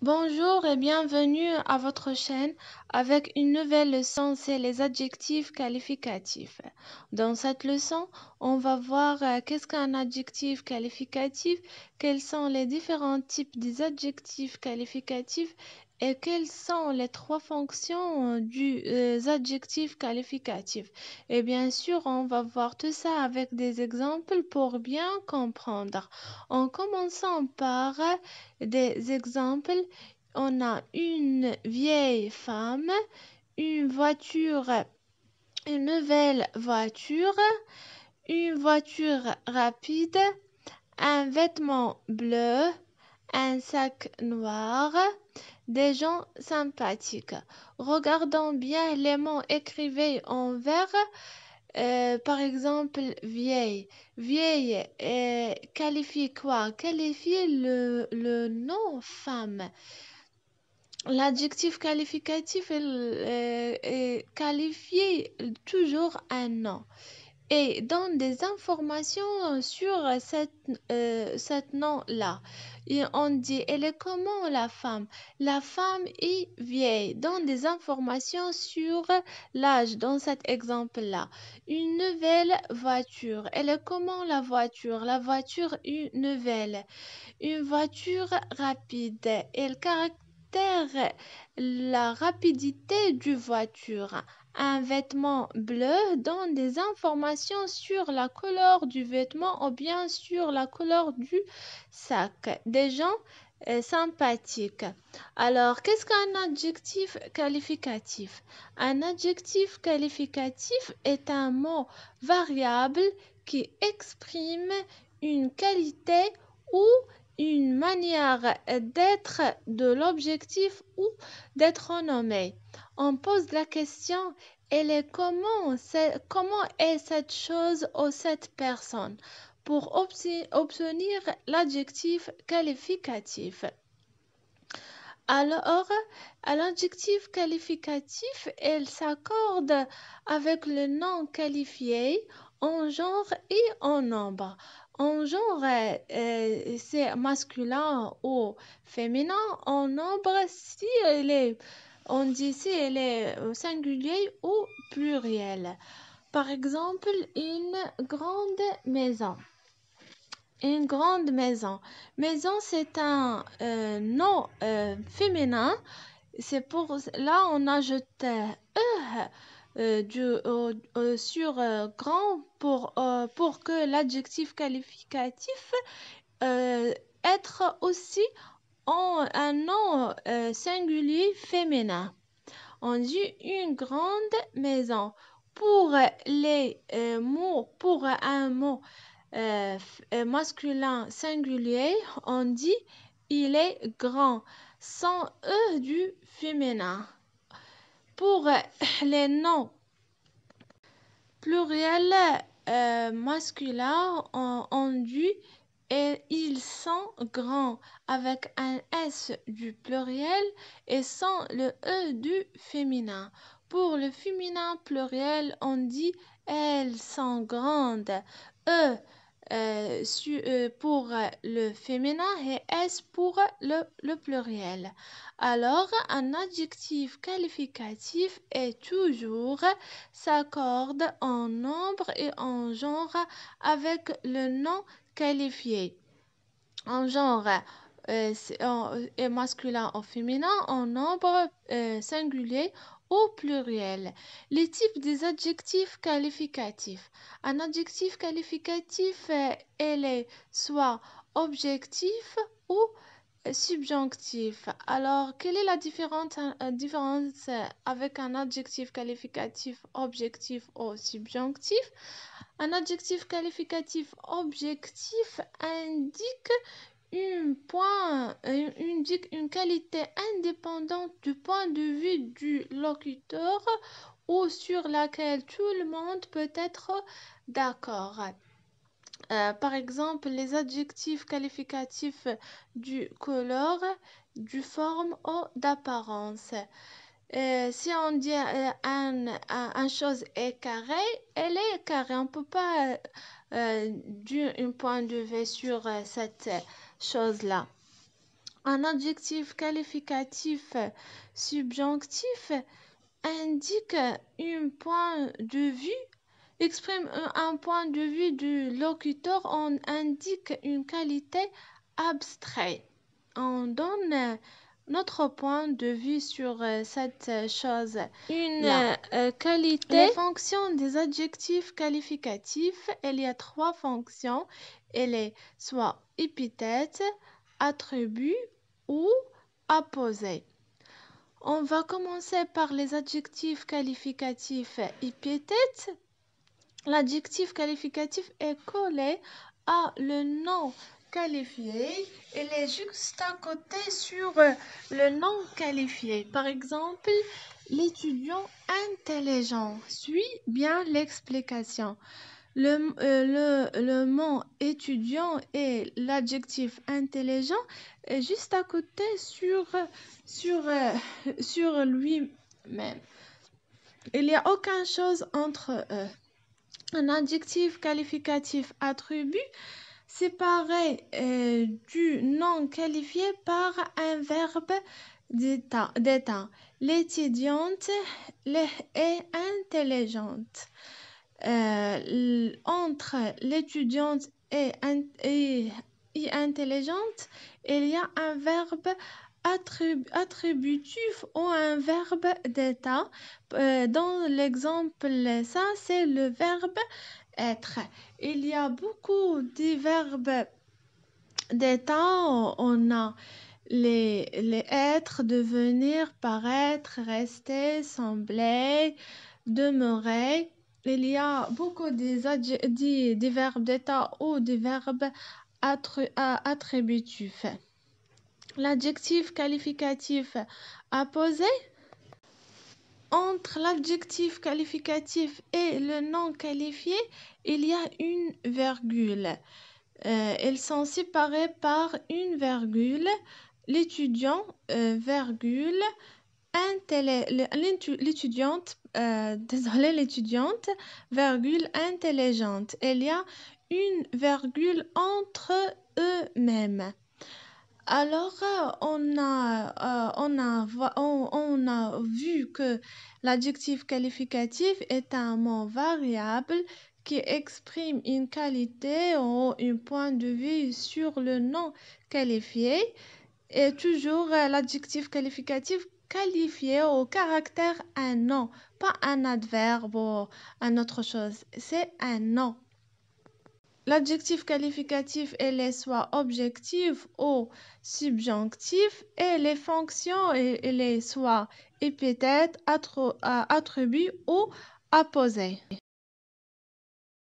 Bonjour et bienvenue à votre chaîne avec une nouvelle leçon, c'est les adjectifs qualificatifs. Dans cette leçon, on va voir qu'est-ce qu'un adjectif qualificatif, quels sont les différents types des adjectifs qualificatifs et quelles sont les trois fonctions des adjectifs qualificatifs. Et bien sûr, on va voir tout ça avec des exemples pour bien comprendre. En commençant par des exemples, on a une vieille femme, une voiture, une nouvelle voiture, une voiture rapide, un vêtement bleu, un sac noir, des gens sympathiques. Regardons bien les mots écrivés en vert. Par exemple, vieille. Vieille qualifie quoi? Qualifie le nom femme. L'adjectif qualificatif qualifie toujours un nom et donne des informations sur cet nom-là. Et on dit, elle est comment la femme? La femme est vieille. Donne des informations sur l'âge dans cet exemple-là. Une nouvelle voiture. Elle est comment la voiture? La voiture est nouvelle. Une voiture rapide. Elle caractérise la rapidité du voiture. Un vêtement bleu donne des informations sur la couleur du vêtement ou bien sur la couleur du sac. Des gens sympathiques. Alors, qu'est-ce qu'un adjectif qualificatif? Un adjectif qualificatif est un mot variable qui exprime une qualité ou une manière d'être de l'objectif ou d'être nommé. On pose la question, elle est comment est cette chose ou cette personne pour obtenir l'adjectif qualificatif. Alors, à l'adjectif qualificatif, elle s'accorde avec le nom qualifié en genre et en nombre. En genre, c'est masculin ou féminin. En nombre, on dit si elle est au singulier ou pluriel. Par exemple, une grande maison. Une grande maison. Maison, c'est un nom féminin. C'est pour là on ajoute sur grand pour que l'adjectif qualificatif être aussi en un nom singulier féminin. On dit une grande maison. Pour les mots, pour un mot masculin singulier, on dit il est grand, sans E du féminin. Pour les noms pluriels masculins, on dit et ils sont grands avec un S du pluriel et sans le E du féminin. Pour le féminin pluriel, on dit elles sont grandes. E pour le féminin et S pour le pluriel. Alors, un adjectif qualificatif est toujours s'accorde en nombre et en genre avec le nom qualifié. En genre masculin ou féminin, en nombre singulier ou pluriel. Les types des adjectifs qualificatifs. Un adjectif qualificatif, elle est soit objectif ou subjonctif. Alors, quelle est la différence avec un adjectif qualificatif objectif ou subjonctif? Un adjectif qualificatif objectif indique une qualité indépendante du point de vue du locuteur ou sur laquelle tout le monde peut être d'accord. Par exemple, les adjectifs qualificatifs du couleur, du forme ou d'apparence. Si on dit une chose est carrée, elle est carrée. On ne peut pas d'un point de vue sur cette chose-là. Un adjectif qualificatif subjonctif indique un point de vue, exprime un point de vue du locuteur, on indique une qualité abstraite. On donne notre point de vue sur cette chose. Une qualité. Les fonctions des adjectifs qualificatifs, il y a 3 fonctions. Elle est soit épithète, attribut ou apposé. On va commencer par les adjectifs qualificatifs épithètes. L'adjectif qualificatif est collé à le nom qualifié. Il est juste à côté sur le nom qualifié. Par exemple, l'étudiant intelligent. Suis bien l'explication. Le mot étudiant et l'adjectif intelligent est juste à côté sur lui-même. Il n'y a aucune chose entre eux. Un adjectif qualificatif attribut séparé du nom qualifié par un verbe d'état. L'étudiante est intelligente. Entre l'étudiante et intelligente, il y a un verbe attributif ou un verbe d'état. Dans l'exemple, ça, c'est le verbe être. Il y a beaucoup de verbes d'état. On a les être, devenir, paraître, rester, sembler, demeurer. Il y a beaucoup de verbes d'état ou des verbes attributifs. L'adjectif qualificatif apposé. Entre l'adjectif qualificatif et le nom qualifié, il y a une virgule. Ils sont séparés par une virgule. L'étudiant, virgule, l'étudiante, l'étudiante, virgule, intelligente. Il y a une virgule entre eux-mêmes. Alors, on a vu que l'adjectif qualificatif est un mot variable qui exprime une qualité ou un point de vue sur le nom qualifié. Et toujours l'adjectif qualificatif qualifié au caractère un nom, pas un adverbe ou une autre chose. C'est un nom. L'adjectif qualificatif, elle est soit objectif ou subjonctif et les fonctions, elle est soit épithète, attribut ou apposé.